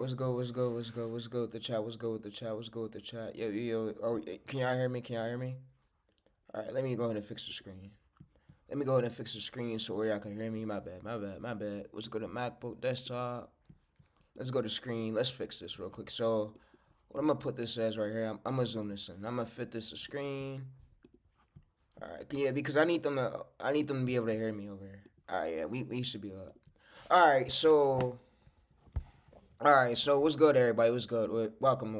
What's good? What's good? What's good? What's good with the chat? What's good with the chat? What's good with the chat? Yo. Oh, can y'all hear me? Can y'all hear me? All right, let me go ahead and fix the screen. Let me go ahead and fix the screen so where y'all can hear me. My bad. My bad. My bad. Let's go to MacBook desktop. Let's go to screen. Let's fix this real quick. So, what I'm gonna put this as right here. I'm gonna zoom this in. I'm gonna fit this to screen. All right. Yeah, because I need them to. I need them to be able to hear me over here. All right. Yeah, we should be up. All right. So what's good, everybody? What's good? Welcome.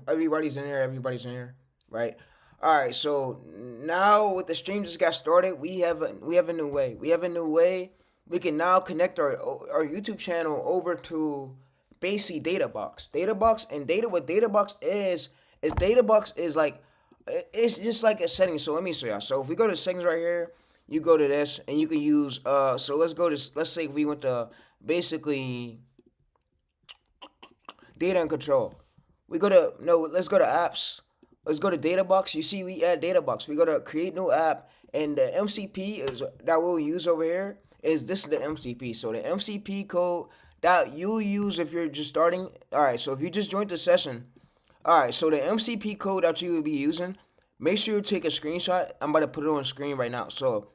Everybody's in here. Everybody's in here, right? All right. So now, with the stream just got started, we have a new way. We have a new way. We can now connect our YouTube channel over to basically Databox. Databox and data. What Databox is Databox is like it's just like a setting. So let me show y'all. So if we go to settings right here, you go to this and you can use so let's say if we went to basically data and control. We go to no, let's go to apps. Let's go to Databox. You see we add Databox. We go to create new app and the MCP is that we'll use over here is this is the MCP. So the MCP code that you use if you're just starting. All right, so if you just joined the session, all right, so the MCP code that you will be using, make sure you take a screenshot. I'm about to put it on screen right now. So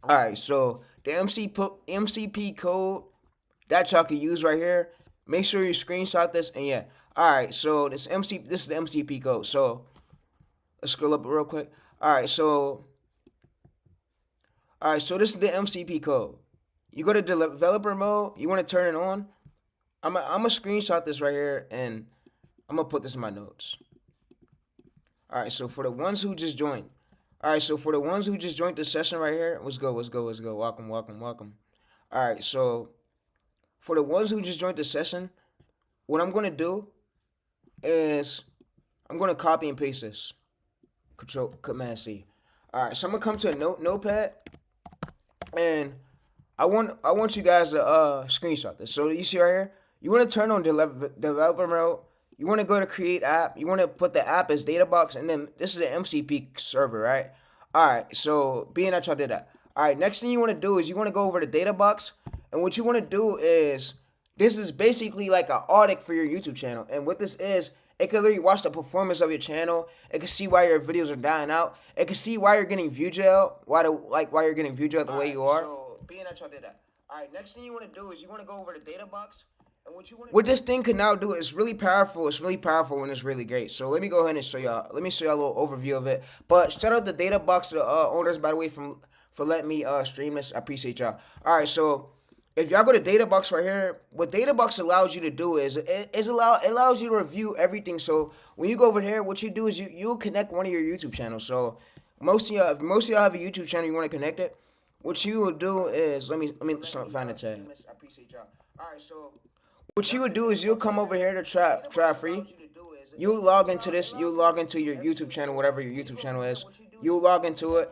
all right, so the MCP code that y'all can use right here. Make sure you screenshot this, and yeah. All right, so this is the MCP code. So let's scroll up real quick. All right, so this is the MCP code. You go to developer mode. You want to turn it on. I'm a screenshot this right here, and I'm gonna put this in my notes. All right, so for the ones who just joined. All right, so for the ones who just joined the session right here, let's go. Welcome. All right, so for the ones who just joined the session, what I'm going to do is I'm going to copy and paste this. Control Command C. All right, so I'm going to come to a notepad, and I want you guys to screenshot this. So you see right here, you want to turn on developer mode. You want to go to create app. You want to put the app as Databox, and then this is the MCP server, right? All right, so being that y'all did that. All right, next thing you want to do is you want to go over to Databox, and what you want to do is this is basically like an audit for your YouTube channel. And what this is, it can literally watch the performance of your channel. It can see why your videos are dying out. It can see why you're getting view jail, why you're getting view jail the way you are. So being that y'all did that. All right, next thing you want to do is you want to go over to Databox. And what this thing can now do is really powerful. It's really powerful and it's really great. So let me go ahead and show y'all. Let me show y'all a little overview of it. But shout out the Databox, the owners, by the way, for letting me stream this. I appreciate y'all. All right, so if y'all go to Databox right here, what Databox allows you to do is it allows you to review everything. So when you go over here, what you do is you'll connect one of your YouTube channels. So most of y'all have a YouTube channel, you want to connect it. What you will do is let me find the tab. I appreciate y'all. All right, so what you would do is you'll come over here to try free. You log into this. You log into your YouTube channel, whatever your YouTube channel is. You log into it.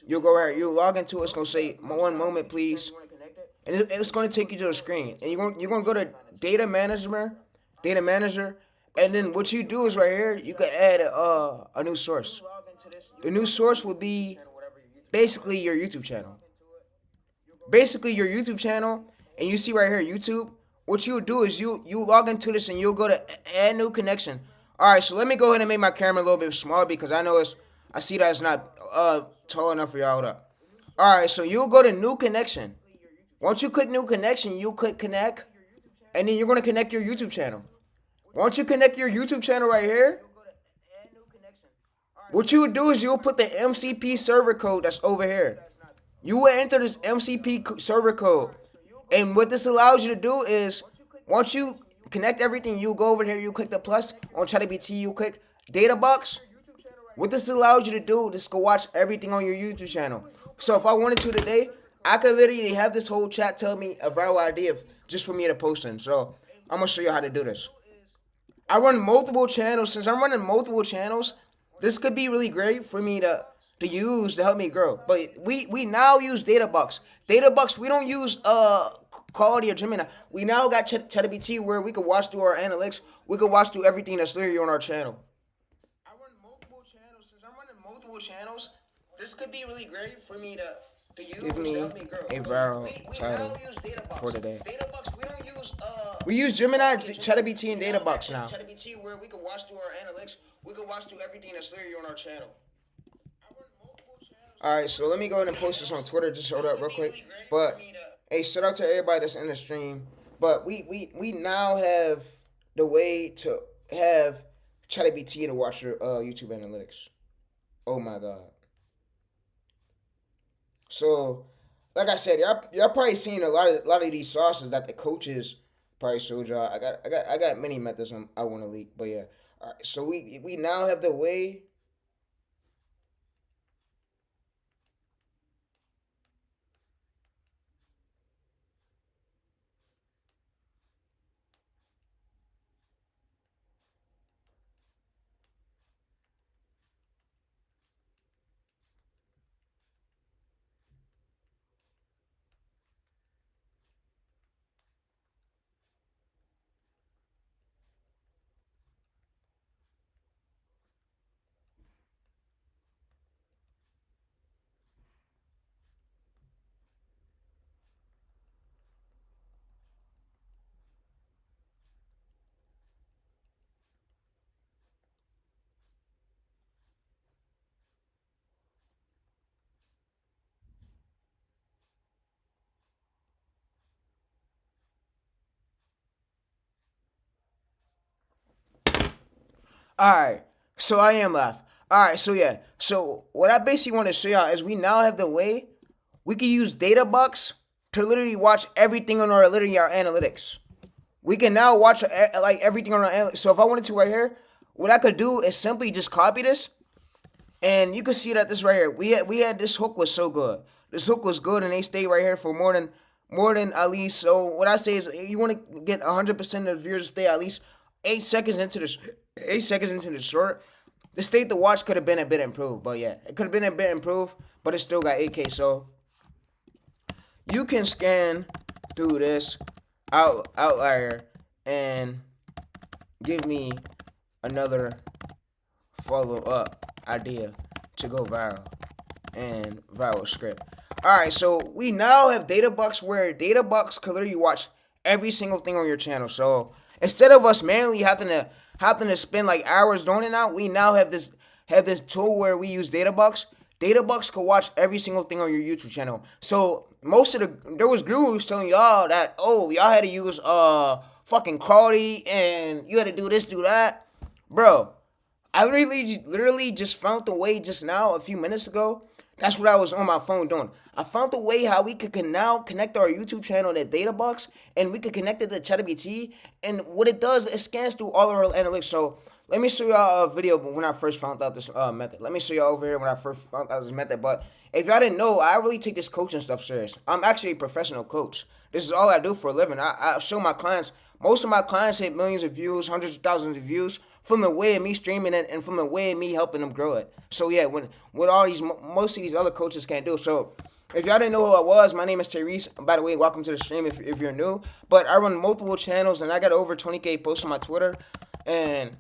You'll go here. You log into it. It's gonna say 1 moment, please, and it's gonna take you to a screen. And you're gonna go to data manager, and then what you do is right here. You can add a new source. The new source will be basically your YouTube channel. And you see right here YouTube. What you do is you log into this and you'll go to add new connection. All right, so let me go ahead and make my camera a little bit smaller because I see that it's not tall enough for y'all. Hold up. All right, so you'll go to new connection. Once you click new connection, you click connect, and then you're gonna connect your YouTube channel. Once you connect your YouTube channel right here, what you would do is you'll put the MCP server code that's over here. You will enter this MCP server code. And what this allows you to do is, once you connect everything, you go over here, you click the plus on ChatGPT, you click Databox. What this allows you to do is go watch everything on your YouTube channel. So if I wanted to today, I could literally have this whole chat tell me a viral idea just for me to post in. So I'm going to show you how to do this. I run multiple channels. Since I'm running multiple channels, this could be really great for me to use to help me grow. But we now use Databox. Databox, we don't use Quality or Gemini. We now got ChatGPT where we can watch through our analytics. We can watch through everything that's literally on our channel. I run multiple channels. Since I'm running multiple channels, this could be really great for me to Give me a viral title for today. We use Gemini, ChatGPT, and Databox now. ChatGPT, where we can watch through our analytics, we can watch through everything that's literally on our channel. All right, so let me go ahead and post this on Twitter. Just hold up real quick. But hey, shout out to everybody that's in the stream. But we now have the way to have ChatGPT to watch your YouTube analytics. Oh my god. So, like I said, y'all probably seen a lot of these sauces that the coaches probably showed y'all. I got many methods I want to leak, but yeah. All right, so we now have the way. All right, so I am live. All right, so yeah, so what I basically want to show y'all is we now have the way we can use Databox to literally watch everything on our analytics. We can now watch like everything on our analytics. So if I wanted to right here, what I could do is simply just copy this, and you can see that this right here, we had this hook was so good. This hook was good, and they stayed right here for more than at least. So what I say is, you want to get 100% of the viewers to stay at least 8 seconds into the 8 seconds into the short. The state to watch could have been a bit improved, but yeah, it could have been a bit improved, but it still got 8K. So you can scan through this outlier and give me another follow-up idea to go viral and viral script. Alright, so we now have Databox, where Databox can literally watch every single thing on your channel. So instead of us manually having to spend like hours doing it now, we now have this tool where we use Databox. Databox can watch every single thing on your YouTube channel. So there was gurus telling y'all that, oh, y'all had to use fucking quality and you had to do this, do that. Bro, I literally just found the way just now, a few minutes ago. That's what I was on my phone doing. I found the way how we could now connect our YouTube channel to Databox, and we could connect it to ChatGPT. And what it does, it scans through all of our analytics. So let me show y'all a video when I first found out this method. Let me show y'all over here when I first found out this method. But if y'all didn't know, I really take this coaching stuff serious. I'm actually a professional coach. This is all I do for a living. I show my clients. Most of my clients hit millions of views, hundreds of thousands of views from the way of me streaming it and from the way of me helping them grow it. So yeah, with all these, most of these other coaches can't do. So if y'all didn't know who I was, my name is Tyrese. By the way, welcome to the stream if you're new. But I run multiple channels, and I got over 20K posts on my Twitter. And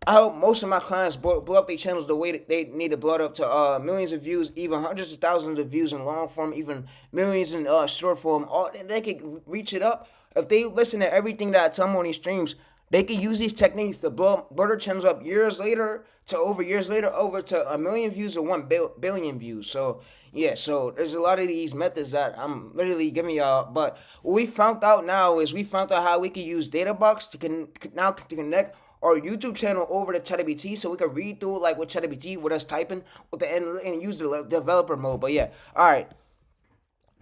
I hope most of my clients blow up their channels the way that they need to blow it up to millions of views, even hundreds of thousands of views in long form, even millions in short form. All they can reach it up if they listen to everything that I tell them on these streams. They can use these techniques to blow their channels up years later over to a million views or 1 billion views. So yeah, so there's a lot of these methods that I'm literally giving y'all. But what we found out now is we found out how we can use Databox to connect our YouTube channel over to ChatGPT, so we can read through like with ChatGPT with us typing with the and use the developer mode. But yeah, all right.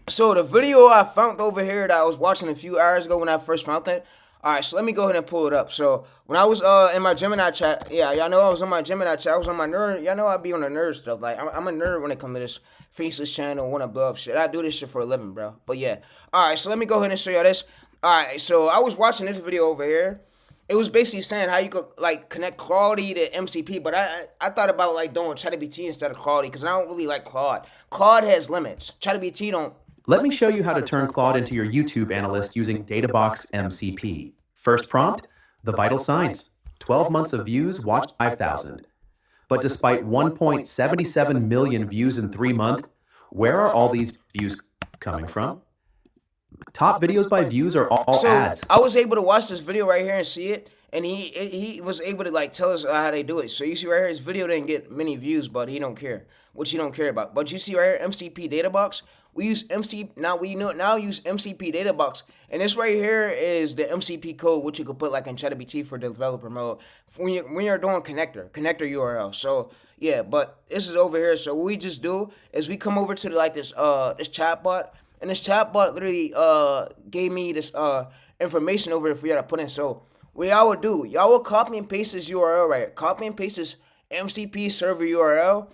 So the video I found over here that I was watching a few hours ago when I first found it. All right, so let me go ahead and pull it up. So when I was in my Gemini chat, yeah, y'all know I was on my Gemini chat. I was on my nerd. Y'all know I be on the nerd stuff. Like I'm a nerd when it comes to this faceless channel, want to blow up shit. I do this shit for a living, bro. But yeah, all right. So let me go ahead and show y'all this. All right, so I was watching this video over here. It was basically saying how you could like connect Claude to MCP, but I thought about like doing ChatGPT instead of Claude because I don't really like Claude. Claude has limits. ChatGPT don't. Let me show you how to turn Claude into your YouTube analyst using Databox MCP. First prompt, the vital signs. 12 months of views, watched 5,000. But despite 1.77 million views in 3 months, Where are all these views coming from? Top videos by views are all So ads. I was able to watch this video right here and see it, and he was able to like tell us how they do it. So you see right here, his video didn't get many views, but he don't care, which he don't care about. But you see right here, MCP Databox. We use now use MCP Databox, and this right here is the MCP code, which you could put like in ChatGPT for developer mode when you're doing connector URL. So yeah, but this is over here. So what we just do is we come over to like this chatbot. And this chatbot literally gave me this information over here for y'all to put in. So what y'all would do, y'all will copy and paste this URL right. Copy and paste this MCP server URL.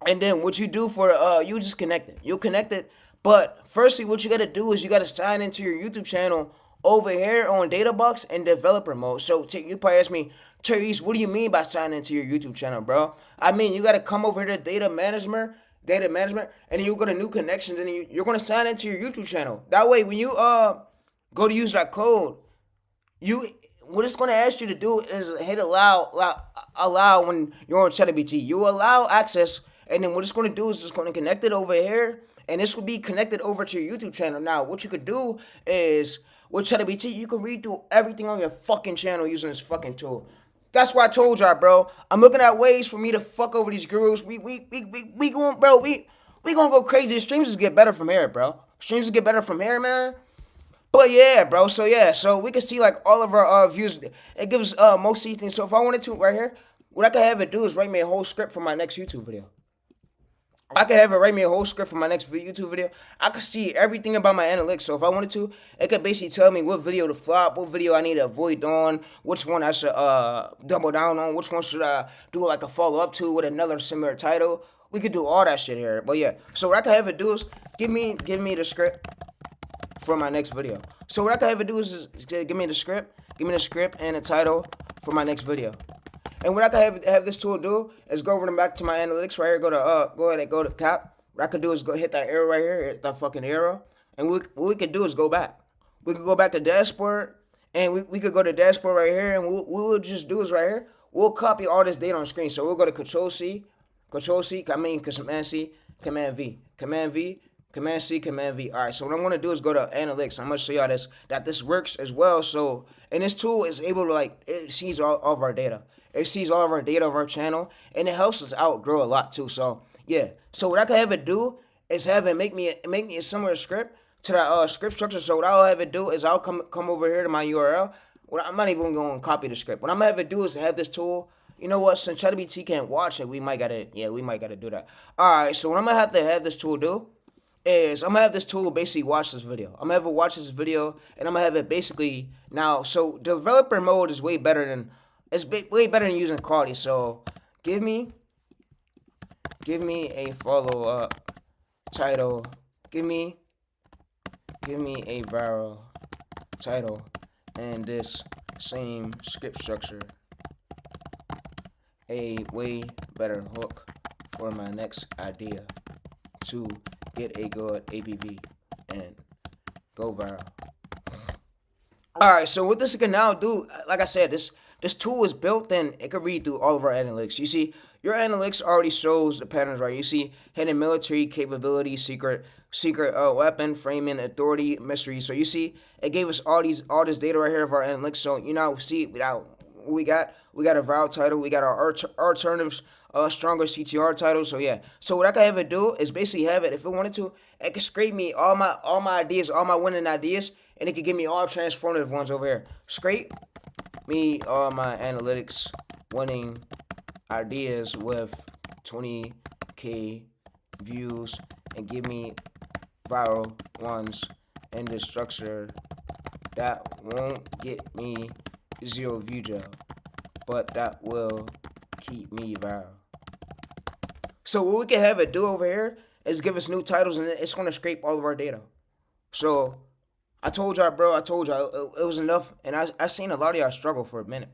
And then what you do for you just connect it. You'll connect it. But firstly, what you gotta do is you gotta sign into your YouTube channel over here on Databox and developer mode. So you probably ask me, Therese, what do you mean by signing into your YouTube channel, bro? I mean, you gotta come over here to data management, and then you go to new connections, and then you're gonna sign into your YouTube channel. That way, when you go to use that code, what it's gonna ask you to do is hit allow when you're on ChatGPT. You allow access, and then what it's gonna do is it's gonna connect it over here, and this will be connected over to your YouTube channel. Now, what you could do is with ChatGPT, you can redo everything on your fucking channel using this fucking tool. That's why I told y'all, bro. I'm looking at ways for me to fuck over these gurus. We going, bro. We gonna go crazy. Streams just get better from here, bro. Streams just get better from here, man. But yeah, bro. So yeah, so we can see like all of our views. It gives most things. So if I wanted to right here, what I could have it do is write me a whole script for my next YouTube video. I could have it write me a whole script for my next YouTube video. I could see everything about my analytics. So if I wanted to, it could basically tell me what video to flop, what video I need to avoid on, which one I should double down on, which one should I do like a follow up to with another similar title. We could do all that shit here. But yeah, so what I could have it do is give me the script for my next video. So what I could have it do is give me the script and the title for my next video. And what I can have this tool do is go over and back to my analytics right here. Go ahead and go to cap. What I can do is go hit that arrow right here, hit that fucking arrow. And what we can do is go back. We can go back to dashboard, and we could go to dashboard right here. And what we'll just do is right here, we'll copy all this data on screen. So we'll go to Control C, Command C, Command V, Command V, Command C, Command V. All right. So what I'm gonna do is go to analytics. I'm gonna show y'all that this works as well. So and this tool is able to it sees all of our data. It sees all of our data of our channel, and it helps us outgrow a lot too. So yeah. So what I can have it do is have it make me a similar script to that script structure. So what I'll have it do is I'll come over here to my URL. I'm not even going to copy the script. What I'm gonna have it do is have this tool. You know what? Since ChatGPT can't watch it, we might gotta do that. All right. So what I'm gonna have this tool do is I'm gonna have this tool basically watch this video. I'm gonna have it watch this video, and I'm gonna have it basically now. So developer mode is way better than. It's way better than using quality. So give me a follow-up title. Give me a viral title and this same script structure. A way better hook for my next idea to get a good ABV and go viral. Alright, so what this can now do, like I said, this tool is built in, it can read through all of our analytics. You see, your analytics already shows the patterns, right? You see, hidden military capability, secret weapon, framing, authority, mystery. So you see, it gave us all this data right here of our analytics. So you now see what we got. We got a viral title. We got our alternatives, stronger CTR title. So yeah. So what I can have it do is basically have it, if it wanted to, it can scrape me all my ideas, all my winning ideas, and it can give me all transformative ones over here. Scrape me all my analytics winning ideas with 20k views and give me viral ones in the structure that won't get me 0 view jail, but that will keep me viral. So what we can have it do over here is give us new titles, and it's going to scrape all of our data. So I told y'all, bro, it was enough, and I seen a lot of y'all struggle for a minute.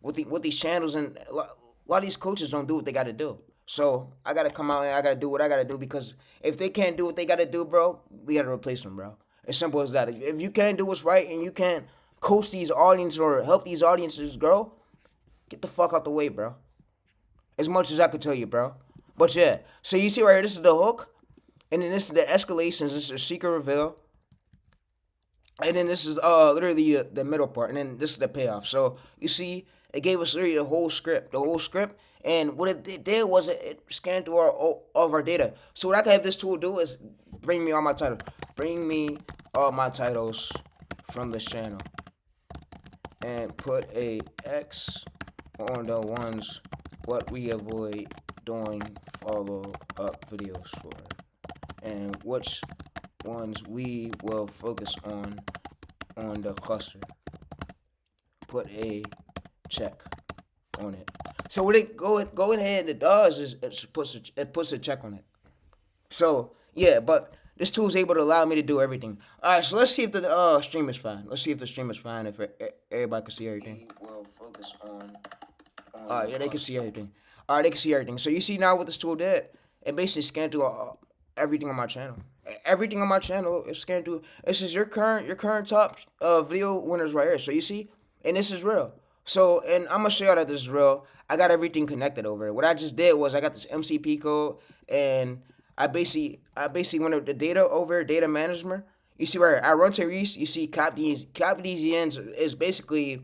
With these channels, and a lot of these coaches don't do what they got to do. So I got to come out and I got to do what I got to do, because if they can't do what they got to do, bro, we got to replace them, bro. As simple as that. If you can't do what's right and you can't coach these audiences or help these audiences grow, get the fuck out the way, bro. As much as I could tell you, bro. But yeah, so you see right here, this is the hook, and then this is the escalations. This is the secret reveal, and then this is literally the middle part, and then this is the payoff. So you see, it gave us literally the whole script, and what it did was it scanned through all of our data. So what I can have this tool do is bring me all my titles, bring me all my titles from this channel, and put a X on the ones what we avoid doing follow up videos for, and which ones we will focus on the cluster. Put a check on it. So what it go ahead and it does is it puts a check on it. So yeah, but this tool is able to allow me to do everything. All right, so let's see if the stream is fine. Let's see if the stream is fine. If everybody can see everything. We will focus on yeah, they can see everything. All right, they can see everything. So you see now what this tool did? It basically scanned through everything on my channel. Everything on my channel is scanned through. This is your current top video winners right here. So you see, and this is real. So, and I'm gonna show y'all that this is real. I got everything connected over here. What I just did was I got this MCP code, and I basically went up the data over here, data management. You see right here, I run to Reese. You see copy these ends is basically,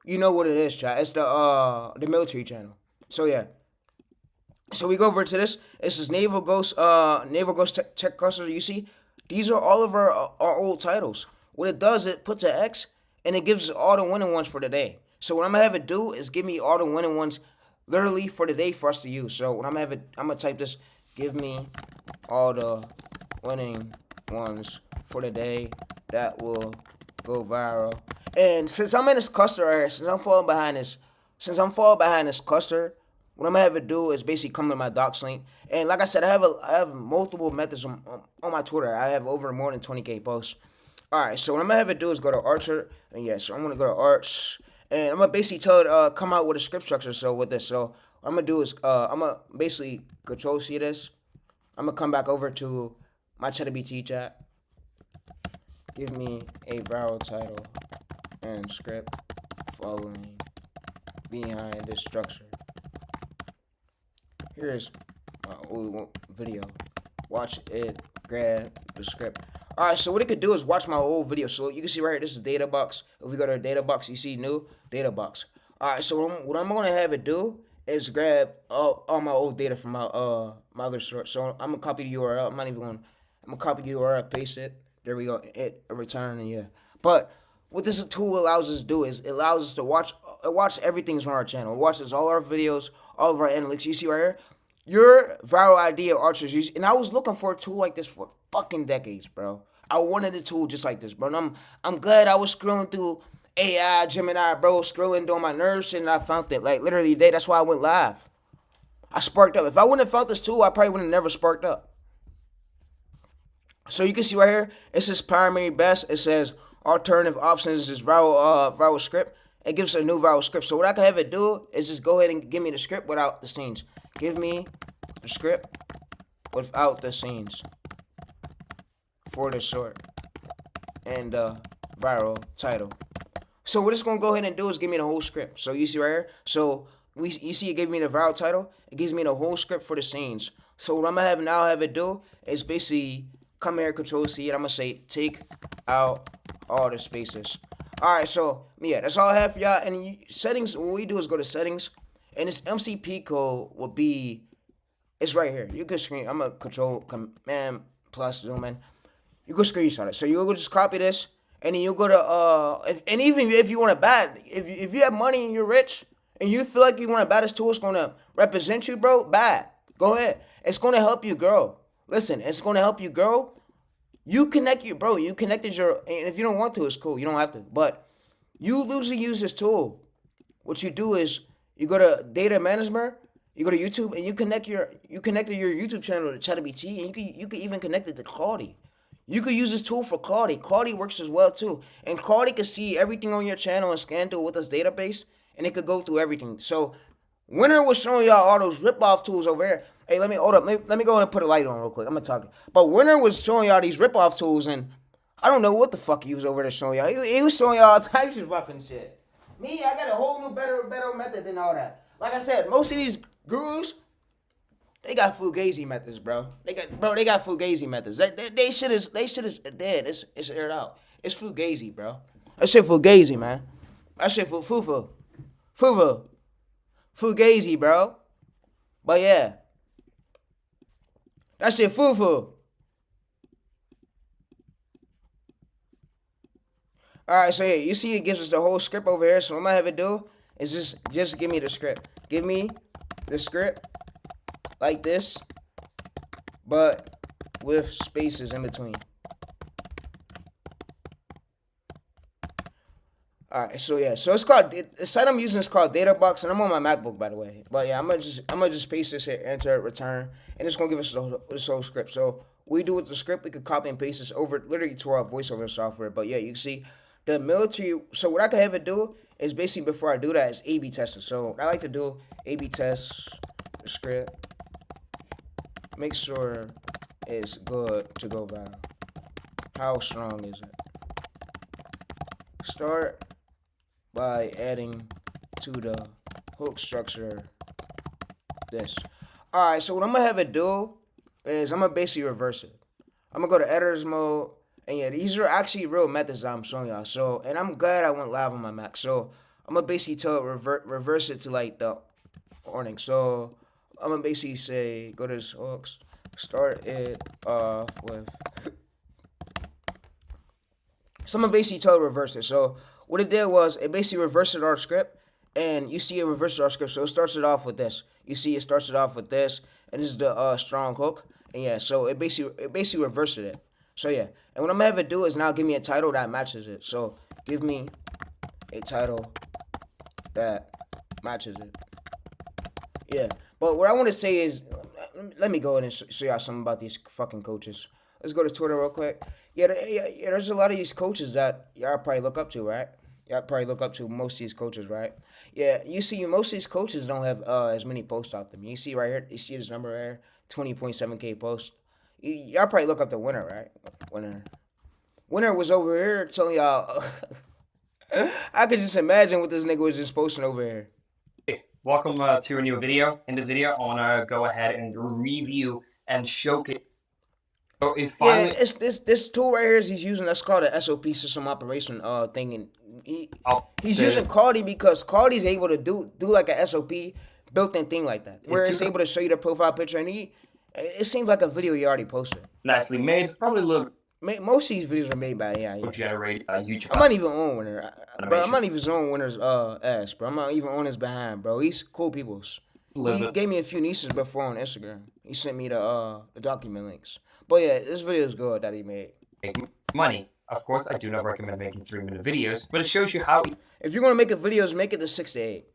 you know what it is, chat. It's the military channel. So yeah. So we go over to this. This is Naval Ghost Tech Cluster. You see, these are all of our old titles. What it does, it puts an X, and it gives us all the winning ones for the day. So what I'm gonna have it do is give me all the winning ones, literally for the day for us to use. So what I'm gonna type this. Give me all the winning ones for the day that will go viral. And since I'm in this cluster right here, since I'm falling behind this cluster, what I'm gonna have it do is basically come to my docs link. And like I said, I have multiple methods on my Twitter. I have over more than 20K posts. All right, so what I'm gonna have it do is go to Archer, and yeah, so I'm gonna go to Arch, and I'm gonna basically tell it come out with a script structure. So with this, so what I'm gonna do is I'm gonna basically Control C this. I'm gonna come back over to my ChatGPT chat. Give me a viral title and script following behind this structure. Here's my old video. Watch it, grab the script. Alright, so what it could do is watch my old video. So you can see right here, this is Databox. If we go to Databox, you see new Databox. Alright, so what I'm gonna have it do is grab all my old data from my my other source. So I'm gonna copy the URL. I'm gonna copy the URL, paste it. There we go. Hit return, and yeah. But what this tool allows us to do is it allows us to watch everything from our channel. It watches all our videos, all of our analytics. You see right here, your viral idea archers. And I was looking for a tool like this for fucking decades, bro. I wanted a tool just like this, bro. And I'm glad I was scrolling through AI, Gemini, bro, scrolling doing my nerves, and I found it. Like literally today, that's why I went live. I sparked up. If I wouldn't have found this tool, I probably would have never sparked up. So you can see right here, it says primary best. It says alternative options is viral script. It gives a new viral script. So what I can have it do is just go ahead and give me the script without the scenes. Give me the script without the scenes for the short and the viral title. So what it's gonna go ahead and do is give me the whole script. So you see right here. So you see it gave me the viral title. It gives me the whole script for the scenes. So what I'm gonna have it do is basically come here, Control C, and I'm gonna say take out all the spaces. All right, so yeah, that's all I have for y'all. And settings, what we do is go to settings, and this MCP code will be, it's right here. You can screen. I'm gonna Control Command plus zoom in. You can screenshot it. So you'll just copy this, and then you'll go to and even if you want to buy it, if you have money and you're rich and you feel like you want to buy this tool, it's gonna represent you, bro. Buy it. Go ahead. It's gonna help you grow. Listen, it's gonna help you grow. You connected your, and if you don't want to, it's cool. You don't have to. But you literally use this tool. What you do is you go to data management, you go to YouTube, and you connected your YouTube channel to ChatGPT, and you can even connect it to Claude. You could use this tool for Claude. Claude works as well too. And Claude can see everything on your channel and scan through with this database, and it could go through everything. So Winner was showing y'all all those rip-off tools over here. Hey, let me hold up. Let me go ahead and put a light on real quick. I'm gonna talk. But Winner was showing y'all these rip-off tools, and I don't know what the fuck he was over there showing y'all. He was showing y'all all types of fucking shit. Me, I got a whole new better method than all that. Like I said, most of these gurus, They got fugazi methods, bro. They got fugazi methods. They shit is dead. It's aired out. It's fugazi, bro. That shit fugazi, man. That shit fufu. Fugazi, bro. But yeah. That shit fufu. Alright, so yeah, you see it gives us the whole script over here. So what I'm gonna have it do is just give me the script. Give me the script like this, but with spaces in between. Alright, so yeah, so it's called, the site I'm using is called Databox, and I'm on my MacBook, by the way. But yeah, I'm gonna just paste this here, enter, return, and it's gonna give us this whole script. So we do with the script, we could copy and paste this over literally to our voiceover software. But yeah, you can see the military. So what I can have it do is basically before I do that is A/B testing. So what I like to do A/B test the script, make sure it's good to go by. How strong is it? Start by adding to the hook structure this. Alright, so what I'm gonna have it do is I'm gonna basically reverse it. I'm gonna go to editor's mode, and yeah, these are actually real methods that I'm showing y'all. So, and I'm glad I went live on my Mac. So I'm gonna basically tell it reverse it to like the warning. So I'm gonna basically say go to this hooks, start it off with. So I'm gonna basically tell it reverse it. So what it did was it basically reversed our script, and you see it reversed our script. So it starts it off with this. You see it starts it off with this, and this is the strong hook. And yeah, so it basically reversed it. So yeah, and what I'm gonna have it do is now give me a title that matches it. So give me a title that matches it. Yeah, but what I want to say is, let me go ahead and show y'all something about these fucking coaches. Let's go to Twitter real quick. Yeah, there's a lot of these coaches that y'all probably look up to, right? Y'all probably look up to most of these coaches, right? Yeah, you see, most of these coaches don't have as many posts out them. You see right here, you see this number right here, 20.7K posts. Y'all probably look up the winner, right? Winner was over here telling y'all. I could just imagine what this nigga was just posting over here. Hey, welcome to a new video. In this video, I want to go ahead and review and showcase. So it finally, yeah, it's this tool right here is he's using. That's called an SOP, system operation thing, and he's using Quality because Quality's able to do like a SOP built-in thing like that, where it's able to show you the profile picture, and it seems like a video you already posted. Nicely made, probably a little. Most of these videos are made by Generate YouTube. I'm not even on Winner, bro. I'm not even on Winner's ass, bro. I'm not even on his behind, bro. He's cool people's. He gave me a few nieces before on Instagram. He sent me the document links. But yeah, this video is good that he made. Make money. Of course, I do not recommend making 3-minute videos, but it shows you how. If you're gonna make a videos, make it to 6 to 8.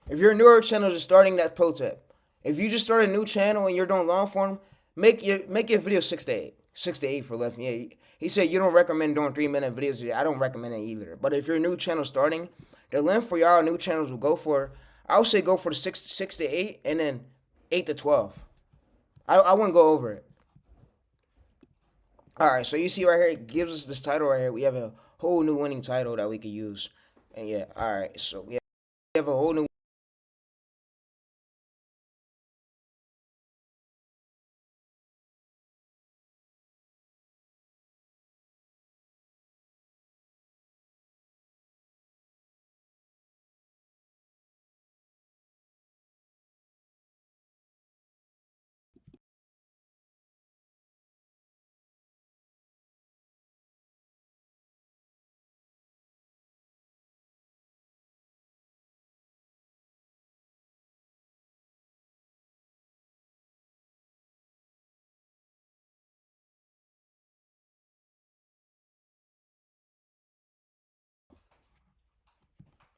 If you're a newer channel just starting, that pro tip. If you just start a new channel and you're doing long form, make your video 6 to 8. 6 to 8 for left. Yeah, he said you don't recommend doing 3-minute videos. I don't recommend it either. But if you're a new channel starting, the length for y'all new channels will go for. I would say go for the 6 to 8 and then 8 to 12. I wouldn't go over it. All right, so you see right here, it gives us this title right here. We have a whole new winning title that we could use. And yeah, all right, so we have a whole new.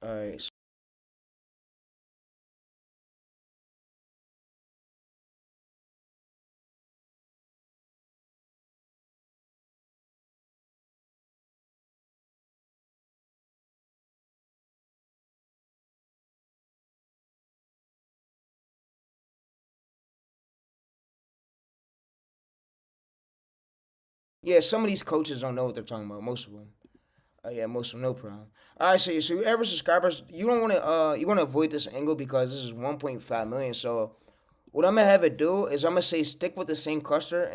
All right. Yeah, some of these coaches don't know what they're talking about. Most of them. Yeah, most of them, no problem. All right, so whoever subscribers, you don't want to you want to avoid this angle because this is 1.5 million. So what I'm gonna have it do is I'm gonna say stick with the same cluster,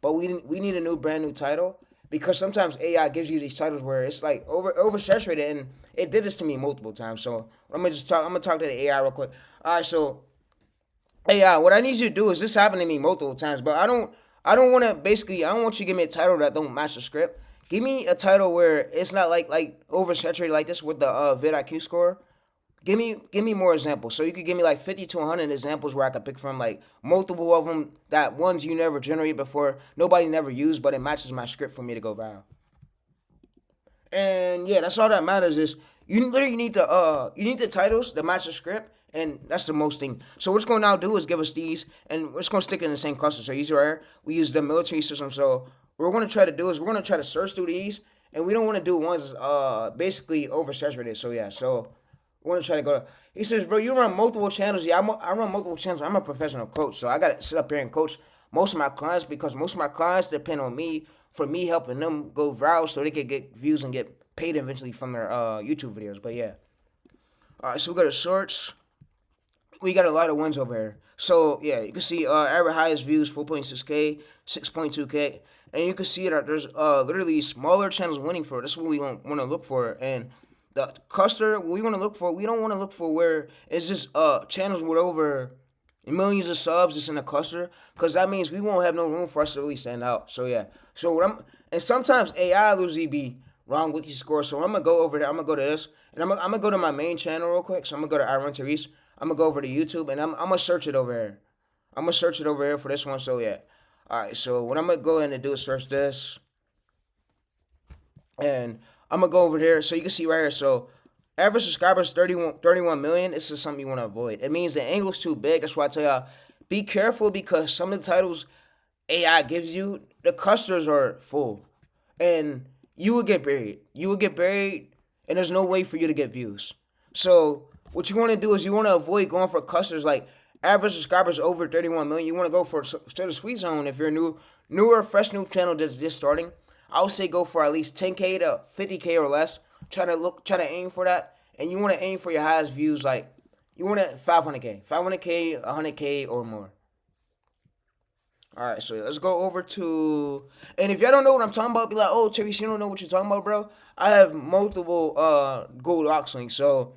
but we need a brand new title, because sometimes AI gives you these titles where it's like oversaturated, and it did this to me multiple times. So I'm gonna talk to the AI real quick. All right, so AI, what I need you to do is, this happened to me multiple times, but I don't want to basically, I don't want you to give me a title that don't match the script. Give me a title where it's not like oversaturated like this with the vidIQ score. Give me more examples. So you could give me like 50 to 100 examples where I could pick from, like multiple of them, that ones you never generated before, nobody never used, but it matches my script for me to go viral. And yeah, that's all that matters. Is you literally need the titles that match the script, and that's the most thing. So what it's going to now do is give us these, and we're just going to stick it in the same cluster. So easy right here. We use the military system. So what we're going to try to do is we're going to try to search through these, and we don't want to do ones basically oversaturated. So yeah, so we're going to try to go. He says, bro, you run multiple channels. Yeah, I run multiple channels. I'm a professional coach, so I got to sit up here and coach most of my clients, because most of my clients depend on me for me helping them go viral so they can get views and get paid eventually from their YouTube videos. But yeah. All right, so we go to shorts. We got a lot of ones over here. So yeah, you can see average highest views 4.6K, 6.2K, and you can see that there's literally smaller channels winning for it. That's what we want to look for. And the cluster, what we want to look for, we don't want to look for where it's just channels with over millions of subs just in a cluster, because that means we won't have no room for us to really stand out. So yeah, and sometimes AI usually be wrong with these scores. So I'm gonna go over there. I'm gonna go to this, and I'm gonna go to my main channel real quick. So I'm gonna go to I Run Therese. I'm gonna go over to YouTube, and I'm gonna search it over here. I'm gonna search it over here for this one. So yeah, all right. So what I'm gonna go in and do is search this, and I'm gonna go over there. So you can see right here. So average subscribers 31 million. This is something you want to avoid. It means the angle's too big. That's why I tell y'all, be careful, because some of the titles AI gives you, the clusters are full, and you will get buried. You will get buried, and there's no way for you to get views. So what you want to do is you want to avoid going for clusters like average subscribers over 31 million. You want to go for the sweet zone. If you're a newer, fresh new channel that's just starting, I would say go for at least 10K to 50K or less. Try to aim for that, and you want to aim for your highest views. Like you want to 500K, 100K, or more. All right, so let's go over to, and if y'all don't know what I'm talking about, be like, oh, Therese, you don't know what you're talking about, bro. I have multiple Google Docs links. So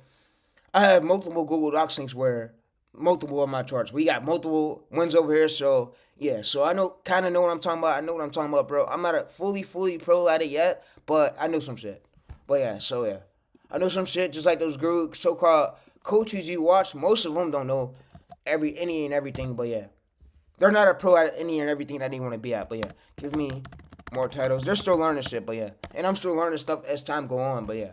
I have multiple Google Docs links where multiple of my charts. We got multiple ones over here. So yeah, so I kind of know what I'm talking about. I know what I'm talking about, bro. I'm not a fully pro at it yet, but I know some shit. But yeah, so yeah, I know some shit. Just like those guru so-called coaches you watch, most of them don't know any and everything. But yeah, they're not a pro at any and everything that they want to be at. But yeah, give me more titles. They're still learning shit. But yeah, and I'm still learning stuff as time go on. But yeah.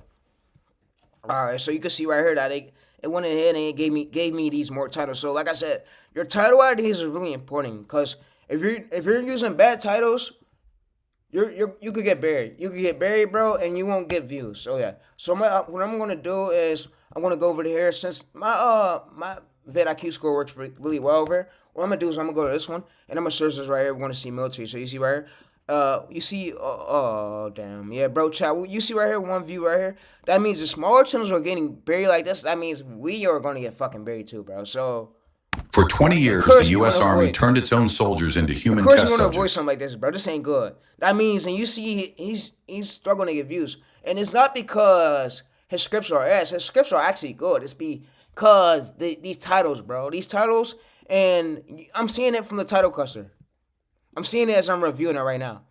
All right, so you can see right here that it went ahead and it gave me these more titles. So like I said, your title ideas is really important, because if you're using bad titles, you could get buried. You could get buried, bro, and you won't get views. So yeah. So what I'm gonna do is I'm gonna go over to here, since my vidIQ score works really well over here. What I'm gonna do is I'm gonna go to this one, and I'm gonna search this right here. We're gonna see military. So you see right here. You see, oh damn, yeah, bro, chat. You see right here, one view right here. That means the smaller channels are getting buried like this. That means we are gonna get fucking buried too, bro. So for 20 years, the U.S. Army turned its own soldiers into human test you want to avoid subjects. something like this, bro. This ain't good. That means, and you see, he's struggling to get views, and it's not because his scripts are ass. His scripts are actually good. It's because these titles, bro. These titles, and I'm seeing it from the title cluster. I'm seeing it as I'm reviewing it right now.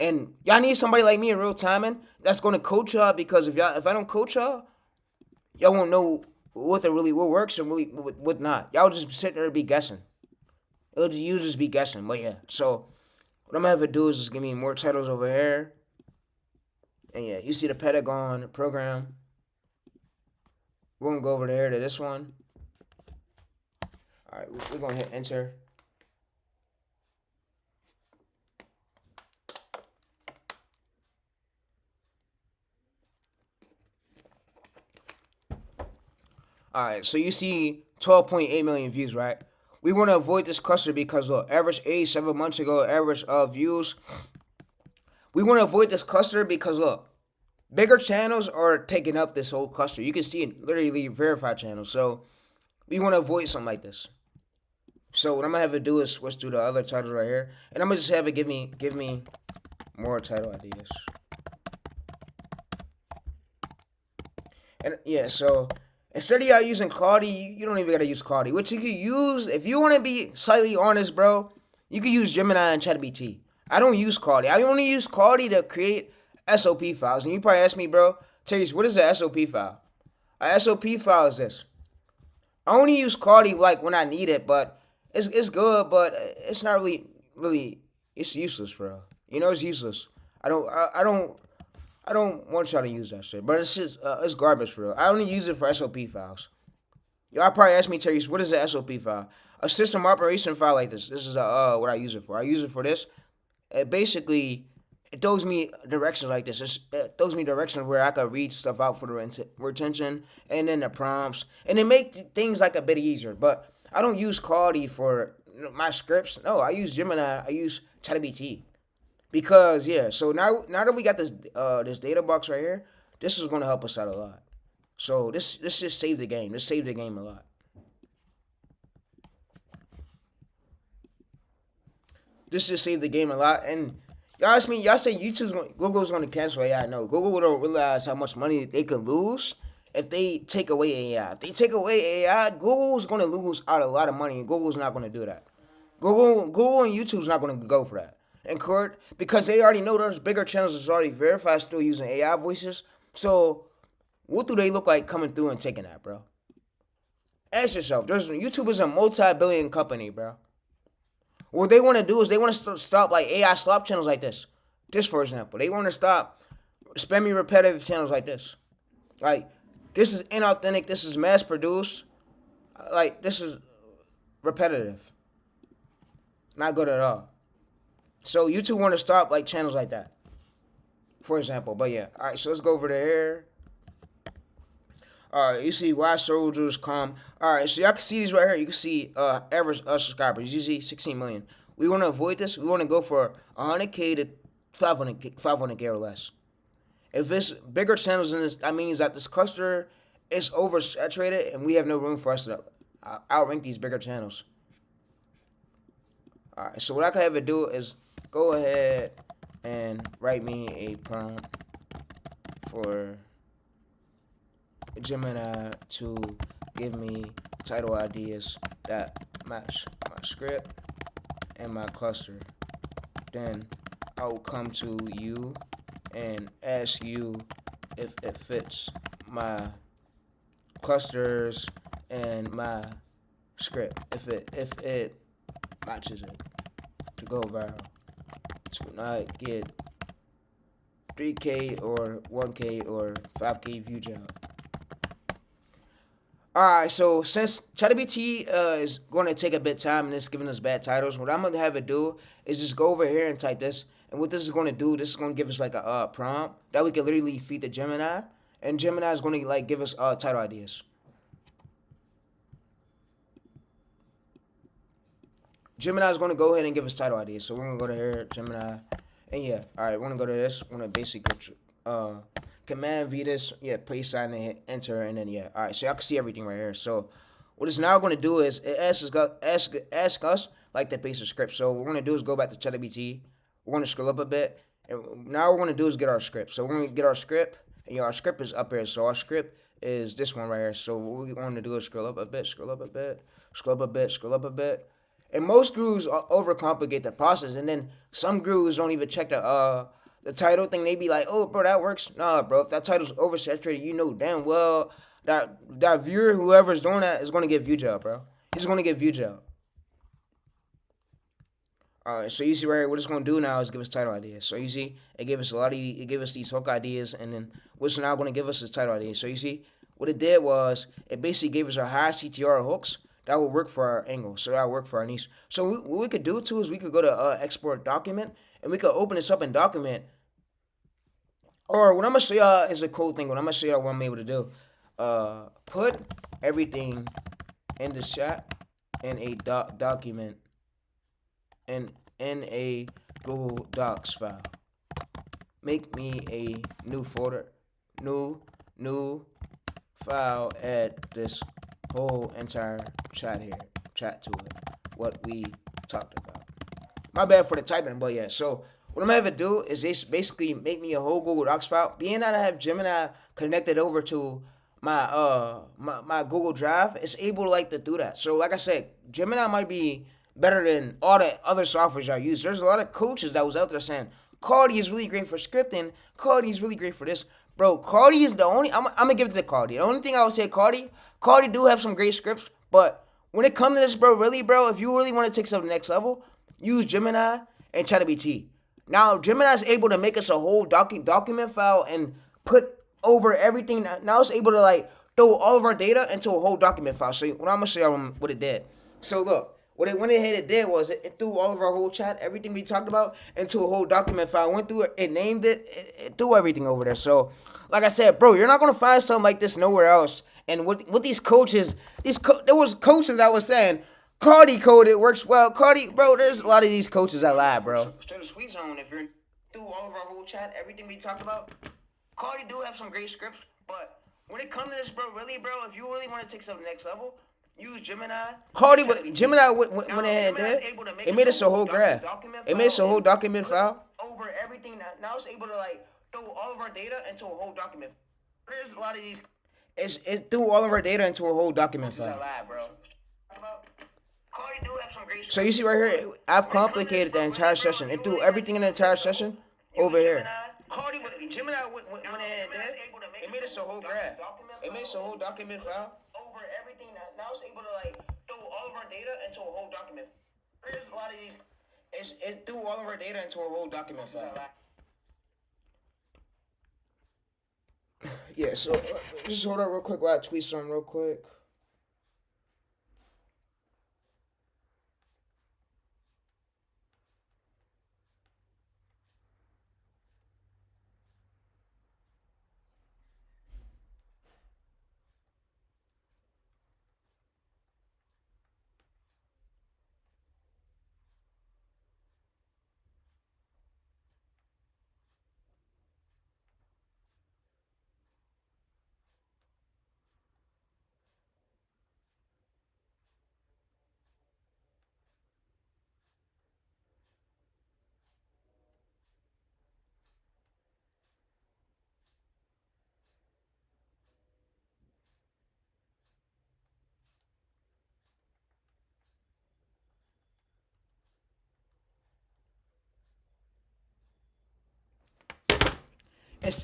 And y'all need somebody like me in real timing that's gonna coach y'all, because if I don't coach y'all won't know what works and really what not. Y'all just sit there and be guessing. You just be guessing. But yeah. So what I'm gonna have to do is just give me more titles over here. And yeah, you see the Pentagon program. We're gonna go over there to this one. Alright, we're gonna hit enter. Alright, so you see 12.8 million views, right? We want to avoid this cluster because look, average age 7 months ago, average views. We want to avoid this cluster because look, bigger channels are taking up this whole cluster. You can see it literally verified channels. So we want to avoid something like this. So what I'm gonna have it do is switch to the other titles right here, and I'm gonna just have it give me more title ideas. And yeah, so instead of y'all using Claude, you don't even gotta use Claude. What you could use, if you wanna be slightly honest, bro, you could use Gemini and ChatGPT. I don't use Claude. I only use Claude to create SOP files. And you probably ask me, bro, Terry, what is an SOP file? A SOP file is this. I only use Claude like when I need it, but it's good, but it's not really it's useless, bro. You know, it's useless. I don't want y'all to use that shit, but it's just it's garbage for real. I only use it for SOP files. Y'all probably ask me, Terry, what is an SOP file? A system operation file like this. This is what I use it for. I use it for this. It basically it throws me directions like this. It throws me directions where I could read stuff out for the retention and then the prompts, and it make things like a bit easier. But I don't use Claude for my scripts. No, I use Gemini. I use ChatGPT. Because yeah, so now that we got this this data box right here, this is gonna help us out a lot. So this just saved the game. This saved the game a lot. This just saved the game a lot. And y'all ask me, y'all say Google's gonna cancel AI. No, Google don't realize how much money they could lose if they take away AI. If they take away AI, Google's gonna lose out a lot of money, and Google's not gonna do that. Google and YouTube's not gonna go for that. In court, because they already know those bigger channels is already verified still using AI voices. So what do they look like coming through and taking that, bro? Ask yourself. YouTube is a multi-billion company, bro. What they want to do is they want to stop like AI slop channels like this. This, for example, they want to stop spammy repetitive channels like this. Like this is inauthentic. This is mass produced. Like this is repetitive. Not good at all. So YouTube want to stop like channels like that, for example. But yeah, all right. So let's go over to here. All right, you see why soldiers come. All right, so y'all can see these right here. You can see average subscribers. You see 16 million. We want to avoid this. We want to go for 100K to 500K or less. If it's bigger channels in this, that means that this cluster is oversaturated and we have no room for us to outrank these bigger channels. All right, so what I can have it do is go ahead and write me a prompt for Gemini to give me title ideas that match my script and my cluster. Then I will come to you and ask you if it fits my clusters and my script. If it matches it to go viral. To not get 3K or 1K or 5K view job. Alright, so since ChatGPT is going to take a bit of time and it's giving us bad titles, what I'm going to have it do is just go over here and type this. And what this is going to do, this is going to give us like a prompt that we can literally feed to Gemini. And Gemini is going to like give us title ideas. Gemini is going to go ahead and give us title ideas. So we're going to go to here, Gemini. And yeah, all right, we're going to go to this. We're going to basically Command V this. Yeah, paste sign and hit enter. And then yeah, all right, so y'all can see everything right here. So what it's now going to do is it ask us like to paste a script. So what we're going to do is go back to ChatGPT. We're going to scroll up a bit. And now what we're going to do is get our script. So we're going to get our script. And yeah, our script is up here. So our script is this one right here. So what we want to do is scroll up a bit, scroll up a bit, scroll up a bit, scroll up a bit. And most gurus overcomplicate the process, and then some gurus don't even check the title thing. They be like, "Oh, bro, that works." Nah, bro, if that title's oversaturated, you know damn well that viewer, whoever's doing that, is gonna get view job, bro. He's gonna get view job. All right, so you see right here, what it's gonna do now is give us title ideas. So you see, it gave us it gave us these hook ideas, and then what's now gonna give us is title ideas. So you see, what it did was it basically gave us our high CTR hooks. That will work for our angle, so that will work for our niche. So what we could do too is we could go to export document, and we could open this up in document. Or what I'm gonna show y'all is a cool thing. What I'm gonna show y'all what I'm able to do. Put everything in the chat in a document and in a Google Docs file. Make me a new folder, new file. Add this whole entire chat to it. what we talked about. My bad for the typing, but yeah. So what I'm gonna have to do is basically make me a whole Google Docs file. Being that I have Gemini connected over to my Google Drive, it's able to like to do that. So like I said, Gemini might be better than all the other softwares I use. There's a lot of coaches that was out there saying Cardi is really great for scripting. Cardi is really great for this. Bro, Cardi is the only. I'm gonna give it to Cardi. The only thing I would say, Cardi do have some great scripts, but when it comes to this, bro, really, bro, if you really want to take something to the next level, use Gemini and ChatGPT. Now, Gemini is able to make us a whole document file and put over everything. Now it's able to like throw all of our data into a whole document file. So what I'm gonna show you what it did. So look, what it went ahead and did was it threw all of our whole chat, everything we talked about, into a whole document file. Went through it, named it, it threw everything over there. So, like I said, bro, you're not gonna find something like this nowhere else. And with these coaches, there was coaches that was saying Cardi code it works well. Cardi, bro, there's a lot of these coaches that lie, bro. Straight to Sweet Zone, if you're through all of our whole chat, everything we talked about, Cardi do have some great scripts, but when it comes to this, bro, really, bro, if you really want to take something to the next level, use Gemini. Gemini went ahead and did. It made us a whole graph. It made us a whole document file. Over everything. Now it's able to like throw all of our data into a whole document. There's a lot of these. It threw all of our data into a whole document file. So you see right here, I've complicated the entire session. It threw everything in the entire session over here. Gemini went ahead and did. It made us a whole graph. It made us a whole document file. Over everything. Now it's able to like throw all of our data into a whole document. There's a lot of these. It threw all of our data into a whole document file. Yeah, so just hold on real quick while I tweet something real quick.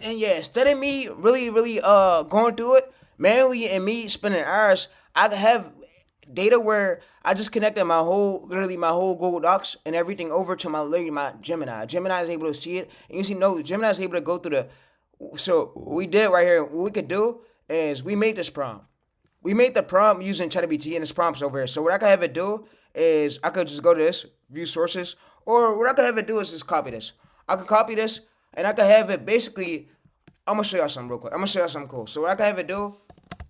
And yeah, instead of me really going through it manually and me spending hours, I have data where I just connected my whole Google Docs and everything over to my Gemini. Gemini is able to see it, and you see, no, Gemini is able to go through the. So what we did right here, what we could do is we made this prompt. We made the prompt using ChatGPT and this prompt's over here. So what I could have it do is I could just go to this, view sources, or what I could have it do is just copy this. I could copy this and I could have it basically. I'm gonna show y'all something real quick. I'm gonna show y'all something cool. So what I could have it do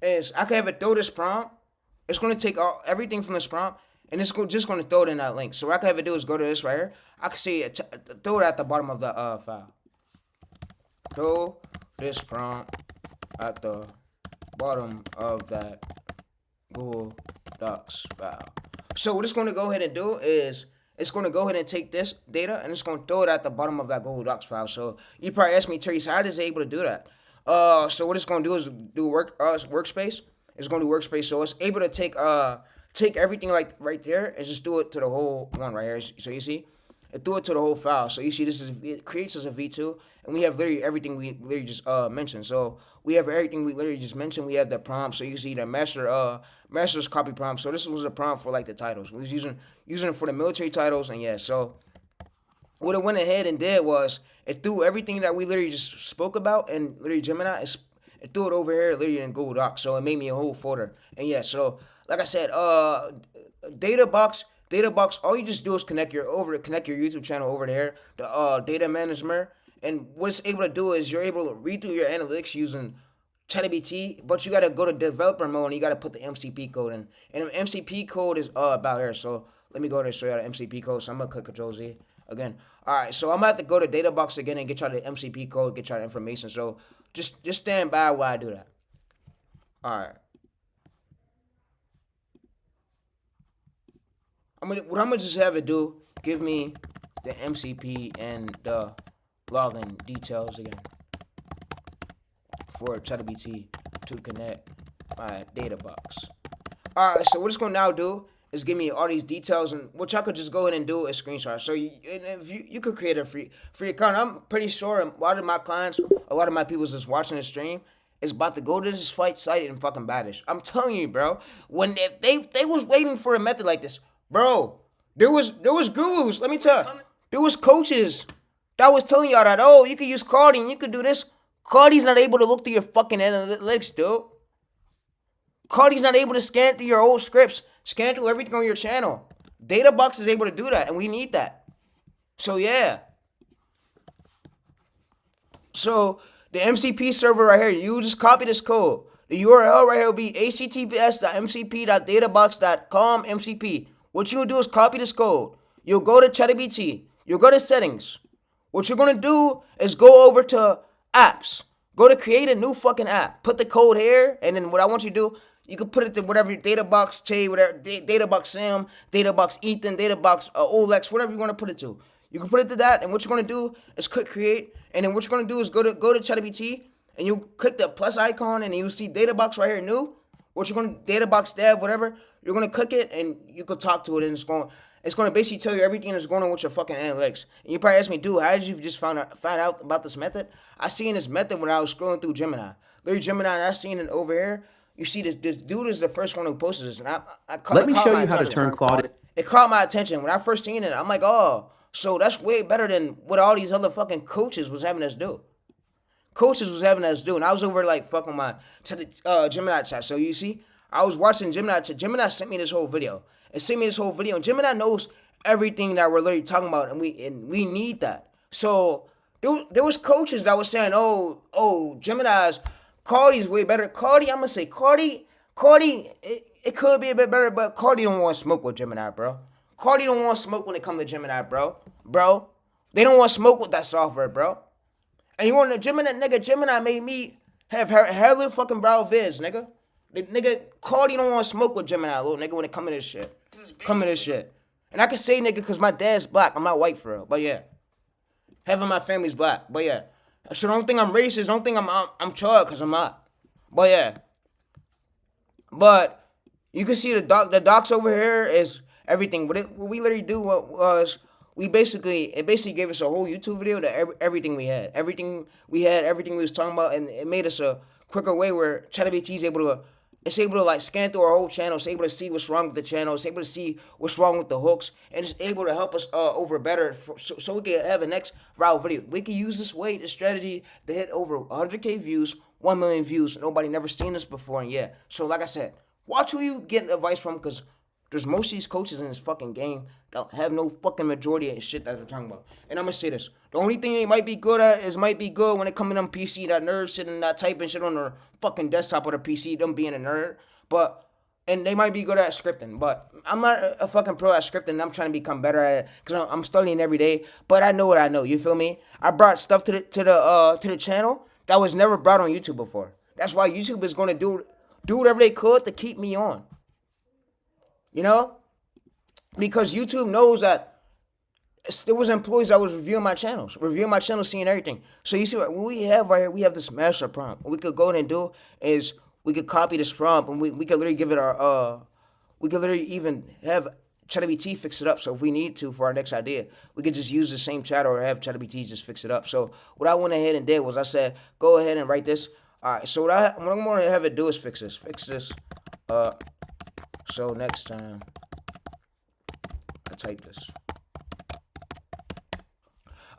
is I could have it throw this prompt. It's gonna take everything from this prompt and it's just gonna throw it in that link. So what I could have it do is go to this right here. I could see it, throw it at the bottom of the file. Throw this prompt at the bottom of that Google Docs file. So what it's going to go ahead and do is it's going to go ahead and take this data and it's going to throw it at the bottom of that Google Docs file. So you probably ask me, Terry, how is it able to do that? So what it's going to do is do workspace. It's going to do workspace. So it's able to take everything like right there and just do it to the whole one right here. So you see, it threw it to the whole file. So you see, it creates as a V2, and we have literally everything we literally just mentioned. So we have everything we literally just mentioned. We have the prompt. So you see the master's copy prompt. So this was a prompt for like the titles. We was using it for the military titles, and yeah. So what it went ahead and did was it threw everything that we literally just spoke about, and literally Gemini it threw it over here literally in Google Docs. So it made me a whole folder, and yeah. So like I said, Databox, all you just do is connect your YouTube channel over there, the data management, and what it's able to do is you're able to read through your analytics using ChatGPT, but you gotta go to developer mode and you gotta put the MCP code in. And the MCP code is about here. So let me go there and show you the MCP code. So I'm gonna click Control Z again. Alright, so I'm gonna have to go to Databox again and get y'all the MCP code, get y'all the information. So just stand by while I do that. Alright. what I'm gonna just have it do, give me the MCP and the login details again for ChatGPT to connect my data box. Alright, so what it's gonna now do is give me all these details, and what y'all could just go ahead and do is screenshot. So if you could create a free account. I'm pretty sure a lot of my clients, a lot of my people that's watching the stream is about to go to this fight site and fucking buy this. I'm telling you, bro. If they was waiting for a method like this, bro, there was gurus. Let me tell you, there was coaches that was telling y'all that, oh, you could use Cardi and you could do this. Cardi's not able to look through your fucking analytics, dude. Cardi's not able to scan through your old scripts, scan through everything on your channel. Databox is able to do that, and we need that. So yeah. So the MCP server right here, you just copy this code. The URL right here will be https://mcp.databox.com MCP. What you'll do is copy this code. You'll go to ChatGPT. You'll go to settings. What you're going to do is go over to apps. Go to create a new fucking app. Put the code here, and then what I want you to do, you can put it to whatever your Databox Che, whatever, Databox Sam, Databox Ethan, Databox Olex, whatever you want to put it to. You can put it to that, and what you're going to do is click create, and then what you're going to do is go to ChatGPT, and you click the plus icon, and you see Databox right here, new. What you're going to, Databox dev, whatever, you're going to click it, and you can talk to it, and it's going to basically tell you everything that's going on with your fucking analytics. And you probably ask me, dude, how did you just find out about this method? I seen this method when I was scrolling through Gemini. Literally Gemini, and I seen it over here. You see, this dude is the first one who posted this, and Let me show you how to turn Claude. It caught my attention when I first seen it. I'm like, oh, so that's way better than what all these other fucking coaches was having us do. And I was over like fucking my Gemini chat. So you see, I was watching Gemini chat. Gemini sent me this whole video. And Gemini knows everything that we're literally talking about, and we need that. So there was coaches that was saying, oh, Gemini's. Cardi's way better. Cardi, I'm gonna say Cardi, it could be a bit better, but Cardi don't want to smoke with Gemini, bro. Cardi don't want to smoke when it comes to Gemini, bro. They don't want to smoke with that software, bro. And you want to Gemini made me have hella fucking brow viz, nigga. Cardi don't want to smoke with Gemini, little nigga, when it come to this shit. And I can say nigga because my dad's black. I'm not white for real, but yeah. Half of my family's black, but yeah. So don't think I'm racist. Don't think I'm charred, because I'm not. But yeah. But you can see the docs over here is everything. What we literally do was it basically gave us a whole YouTube video to everything we had. Everything we was talking about, and it made us a quicker way where ChatGPT is able to like scan through our whole channel. It's able to see what's wrong with the channel. It's able to see what's wrong with the hooks, and it's able to help us over better so we can have a next route video. We can use this strategy to hit over 100K views, 1 million views. Nobody never seen this before, and yeah. So like I said, watch who you get advice from, because there's most of these coaches in this fucking game that have no fucking majority of shit that they're talking about. And I'm gonna say this: the only thing they might be good at might be good when it comes to them PC, that nerd shit and that typing shit on their fucking desktop or the PC, them being a nerd. And they might be good at scripting, but I'm not a fucking pro at scripting. I'm trying to become better at it because I'm studying every day. But I know what I know. You feel me? I brought stuff to the channel that was never brought on YouTube before. That's why YouTube is gonna do whatever they could to keep me on. You know? Because YouTube knows that there was employees that was reviewing my channel, seeing everything. So you see what we have right here? We have this master prompt. What we could go in and do is we could copy this prompt, and we could literally give it we could literally even have ChatGPT fix it up. So if we need to for our next idea, we could just use the same chat or have ChatGPT just fix it up. So what I went ahead and did was I said, go ahead and write this. All right, so what I'm going to have it do is fix this. So next time I type this.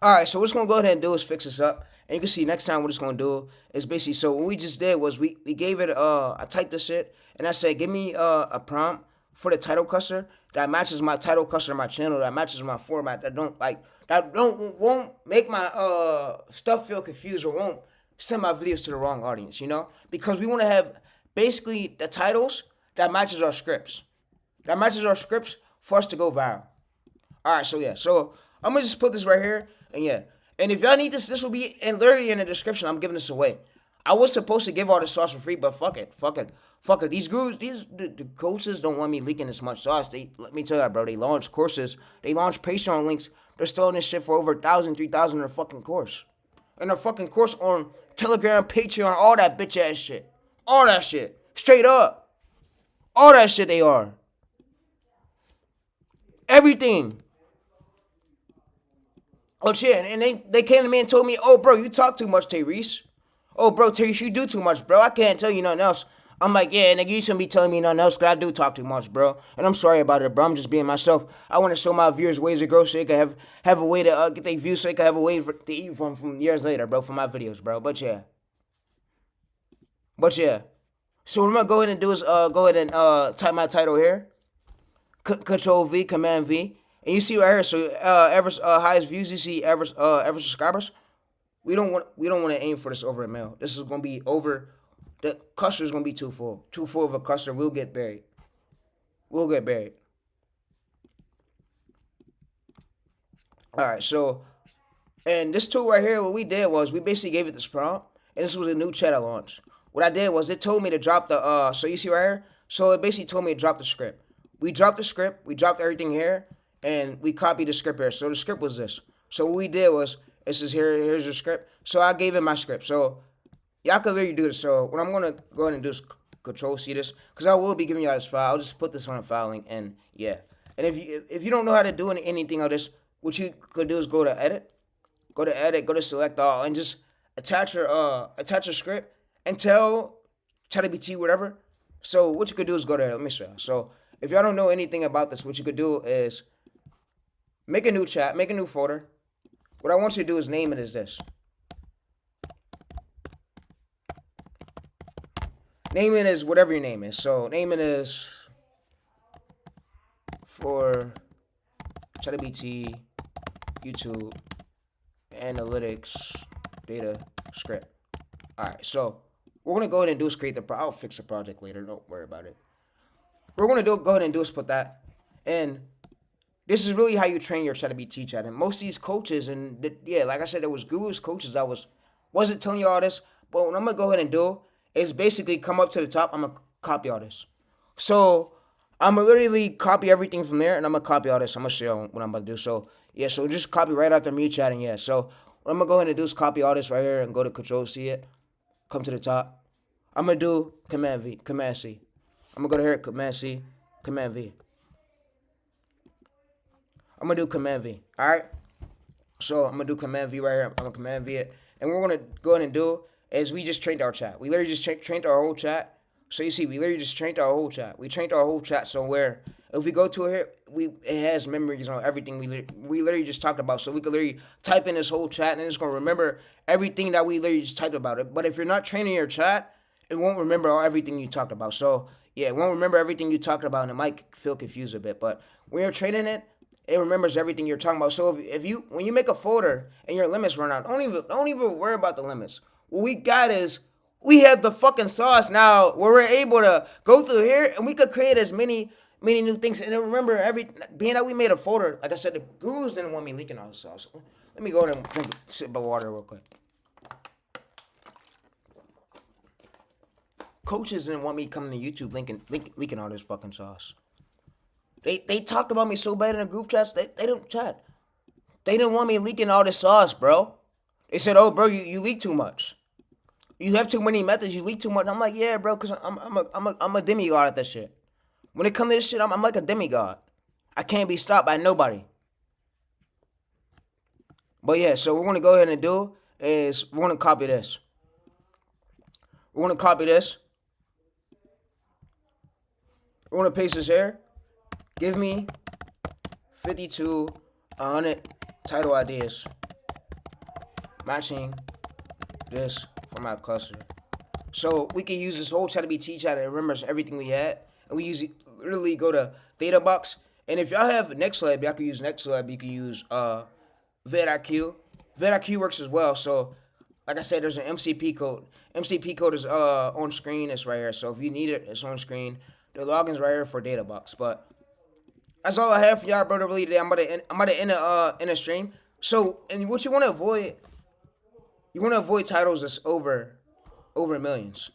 Alright, so what it's going to go ahead and do is fix this up. And you can see next time what it's going to do is basically, so what we just did was we gave it, I typed this shit, and I said, give me a prompt for the title cluster that matches my title cluster, my channel, that matches my format, won't make my stuff feel confused or won't send my videos to the wrong audience, you know? Because we want to have basically the titles that matches our scripts. For us to go viral. Alright, so yeah. So I'm gonna just put this right here, and yeah. And if y'all need this will be literally in the description. I'm giving this away. I was supposed to give all the sauce for free, but fuck it. These gurus, the coaches don't want me leaking this much sauce. Let me tell you, bro. They launch courses. They launch Patreon links. They're selling this shit for over 1,000, 3,000 in their fucking course. And their fucking course on Telegram, Patreon, all that bitch ass shit. All that shit. Straight up. All that shit they are. Everything. Oh shit, and they came to me and told me, oh bro, you talk too much, Tyrese. Oh bro, Tyrese, you do too much, bro. I can't tell you nothing else. I'm like, yeah, nigga, you shouldn't be telling me nothing else, because I do talk too much, bro. And I'm sorry about it, bro. I'm just being myself. I want to show my viewers ways to grow so they can have a way to get their views, so they can have a way to eat from years later, bro, for my videos, bro. But yeah. So what I'm going to go ahead and do is go ahead and type my title here. Control V, Command V. And you see right here, so average highest views, you see average subscribers. We don't want to aim for this over a mil. This is going to be over. The cluster is going to be too full. Too full of a cluster. We'll get buried. All right, so, and this tool right here, what we did was we basically gave it this prompt, and this was a new chat I launched. What I did was it told me to drop the, so you see right here? So it basically told me to drop the script. We dropped the script, we dropped everything here, and we copied the script here. So the script was this. So what we did was, it says here's the script. So I gave it my script. So y'all could literally do this. So what I'm going to go ahead and do is Control C this, because I will be giving y'all this file. I'll just put this on a file link, and yeah. And if you don't know how to do anything of this, what you could do is go to edit, go to select all, and just attach your script and tell ChatGPT whatever. So what you could do is go there. Let me show you. So if y'all don't know anything about this, what you could do is make a new chat, make a new folder. What I want you to do is name it as this. Name it as whatever your name is. So name it as for ChatGPT YouTube Analytics Data Script. Alright, so we're going to go ahead and do is create the I'll fix the project later. Don't worry about it. We're going to go ahead and do is put that. And this is really how you train your ChatGPT chat. And most of these coaches, and yeah, like I said, there was gurus, coaches I wasn't telling you all this. But what I'm going to go ahead and do is basically come up to the top. I'm going to copy all this. So I'm going to literally copy everything from there, and I'm going to copy all this. I'm going to show you what I'm about to do. So yeah, so just copy right after me chatting. Yeah, so what I'm going to go ahead and do is copy all this right here and go to Control C it. Come to the top. I'm going to do Command V, Command C. I'm going to go to here, Command C, Command V. I'm going to do Command V, all right? So I'm going to do Command V right here. I'm going to Command V it. And what we're going to go ahead and do is we just trained our chat. We literally just trained our whole chat. So you see, we literally just trained our whole chat. We trained our whole chat. So where if we go to here, it has memories on everything we literally just talked about. So we could literally type in this whole chat, and it's going to remember everything that we literally just typed about it. But if you're not training your chat, it won't remember everything you talked about. So yeah, it won't remember everything you talked about, and it might feel confused a bit. But when you're training it, it remembers everything you're talking about. So if you when you make a folder and your limits run out, don't even worry about the limits. What we got is we have the fucking sauce now where we're able to go through here and we could create as many new things. And remember, being that we made a folder, like I said, the gurus didn't want me leaking all the sauce. Let me go ahead and drink a sip of water real quick. Coaches didn't want me coming to YouTube leaking all this fucking sauce. They talked about me so bad in the group chats, they didn't chat. They didn't want me leaking all this sauce, bro. They said, oh, bro, you leak too much. You have too many methods, you leak too much. I'm like, yeah, bro, because I'm a demigod at this shit. When it comes to this shit, I'm like a demigod. I can't be stopped by nobody. But yeah, so what we're going to go ahead and do is we're going to copy this. We're going to copy this. We're going to paste this here. Give me 52 100 title ideas matching this for my cluster. So we can use this whole ChatGPT chat that remembers everything we had. And we literally go to Databox. And if y'all have NextLab, y'all can use NextLab. You can use VidIQ. VidIQ works as well. So like I said, there's an MCP code. MCP code is on screen. It's right here. So if you need it, it's on screen. The login's right here for Databox. But that's all I have for y'all, brother. Really today, I'm about to end a stream. So, and what you want to avoid titles that's over over millions.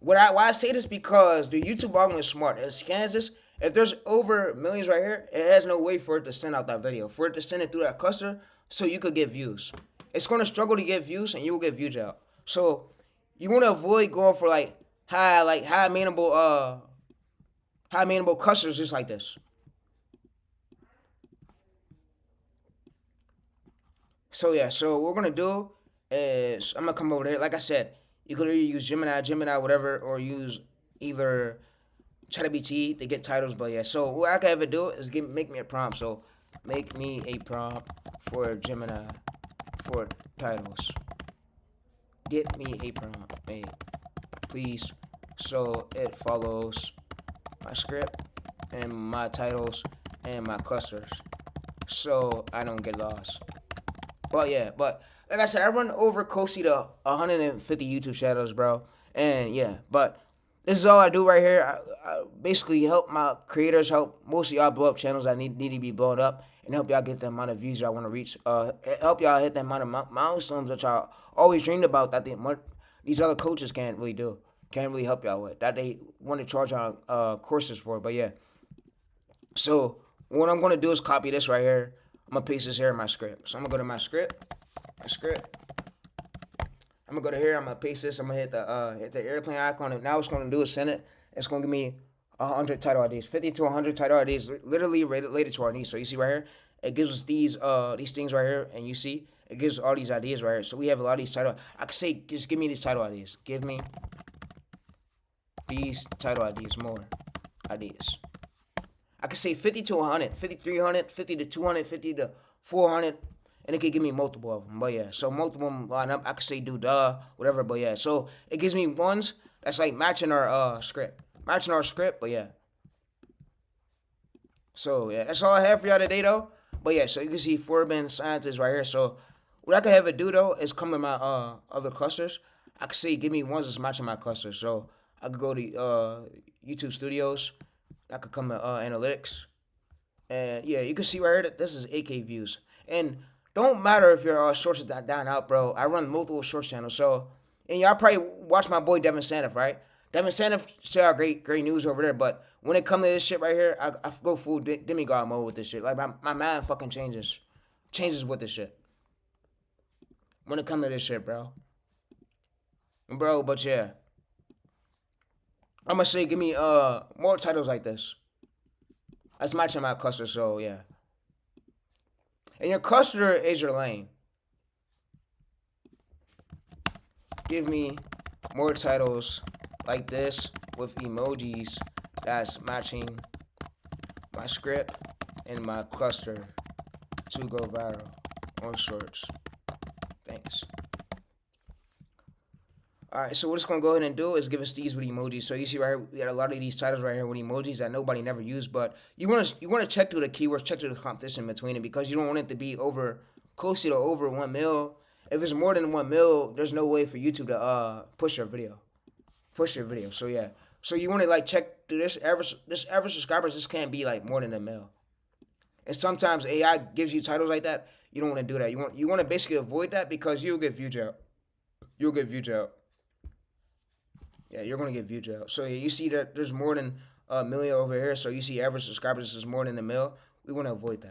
Why I say this because the YouTube algorithm is smart. It scans this. If there's over millions right here, it has no way for it to send out that video. For it to send it through that cluster, so you could get views. It's gonna struggle to get views, and you will get views out. So you want to avoid going for high maintainable clusters just like this. So yeah, so what we're gonna do is I'm gonna come over there. Like I said, you could either use Gemini, whatever, or use either ChatGPT to get titles. But yeah, so what I can ever do is make me a prompt. So make me a prompt for Gemini for titles. Get me a prompt made, please, so it follows my script and my titles and my clusters, so I don't get lost. But yeah, but like I said, I run over closely to 150 YouTube channels, bro. And yeah, but this is all I do right here. I basically help my creators, help most of y'all blow up channels that need to be blown up, and help y'all get the amount of views y'all want to reach. Help y'all hit the amount of milestones that y'all always dreamed about that these other coaches can't really do, can't really help y'all with, that they want to charge on courses for. But yeah, so what I'm gonna do is copy this right here. I'm gonna paste this here in my script. So I'm gonna go to my script. I'm gonna go to here. I'm gonna paste this. I'm gonna hit the airplane icon. And now what's gonna do is send it. It's gonna give me 100 title IDs, 50 to 100 title IDs, literally related to our needs. So you see right here, it gives us these things right here, and you see it gives all these ideas right here. So we have a lot of these title. I could say just give me these title IDs. Give me these title IDs, more ideas. I could say 50 to 100, 50 to 300, 50 to 200, 50 to 400, and it could give me multiple of them. But yeah, so multiple of them line up. I could say do whatever. But yeah, so it gives me ones that's like matching our script. But yeah. So yeah, that's all I have for y'all today though. But yeah, so you can see Forbin scientists right here. So what I could have it do though is come in my other clusters. I could say give me ones that's matching my clusters. So I could go to YouTube Studios. I could come to analytics, and yeah, you can see right here that this is 8K views. And don't matter if your shorts is down out, bro. I run multiple shorts channels, so and y'all probably watch my boy Devin Saniff, right? Devin Saniff share out great news over there, but when it comes to this shit right here, I go full demigod mode with this shit. Like my mind fucking changes with this shit. When it comes to this shit, bro. But yeah. I'm gonna say give me more titles like this. That's matching my cluster, so yeah. And your cluster is your lane. Give me more titles like this with emojis that's matching my script and my cluster to go viral on shorts. Thanks. Alright, so what it's going to go ahead and do is give us these with emojis. So you see right here, we got a lot of these titles right here with emojis that nobody never used. But you want to check through the keywords, check through the competition between it, because you don't want it to be close to over 1 mil. If it's more than 1 mil, there's no way for YouTube to push your video. So yeah. So you want to like check through this average subscribers. This can't be like more than 1 mil. And sometimes AI gives you titles like that. You don't want to do that. You want to basically avoid that because you'll get views out. Yeah, you're going to get views out. So yeah, you see that there's more than 1 million over here. So you see average subscribers is more than 1 mil. We want to avoid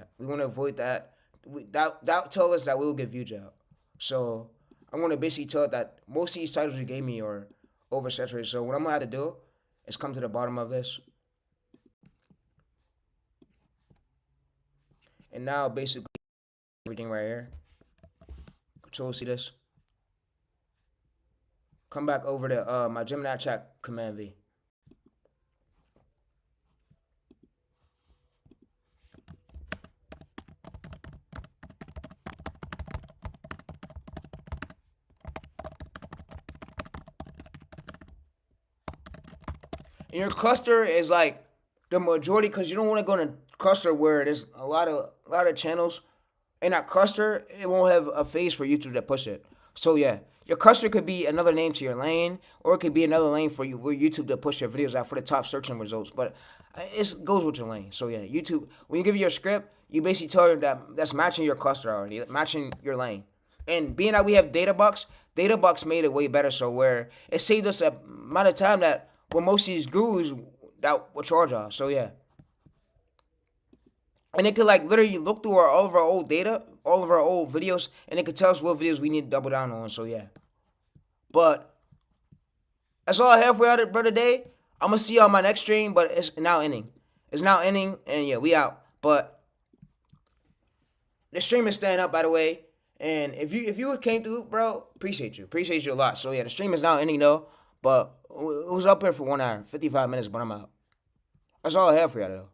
that. That tell us that we will get views out. So I'm going to basically tell it that most of these titles you gave me are oversaturated. So what I'm going to have to do is come to the bottom of this. And now basically everything right here. Control C this. Come back over to my Gemini chat command V. And your cluster is like the majority, because you don't want to go in a cluster where there's a lot of channels. In that cluster, it won't have a phase for YouTube to push it. So yeah, your cluster could be another name to your lane, or it could be another lane for YouTube to push your videos out for the top searching results. But it goes with your lane. So yeah, YouTube, when you give you your script, you basically tell her that's matching your cluster already, matching your lane. And being that we have Databox Databox made it way better, so where it saved us a amount of time that where most of these gurus that would charge us. So yeah. And it could like literally look through all of our old data, all of our old videos, and it could tell us what videos we need to double down on. So yeah. But that's all I have for today. I'm gonna see y'all on my next stream, but it's now ending. It's now ending, and yeah, we out. But the stream is staying up, by the way. And if you came through, bro, appreciate you a lot. So yeah, the stream is now ending though. But it was up here for 1 hour, 55 minutes, but I'm out. That's all I have for y'all though.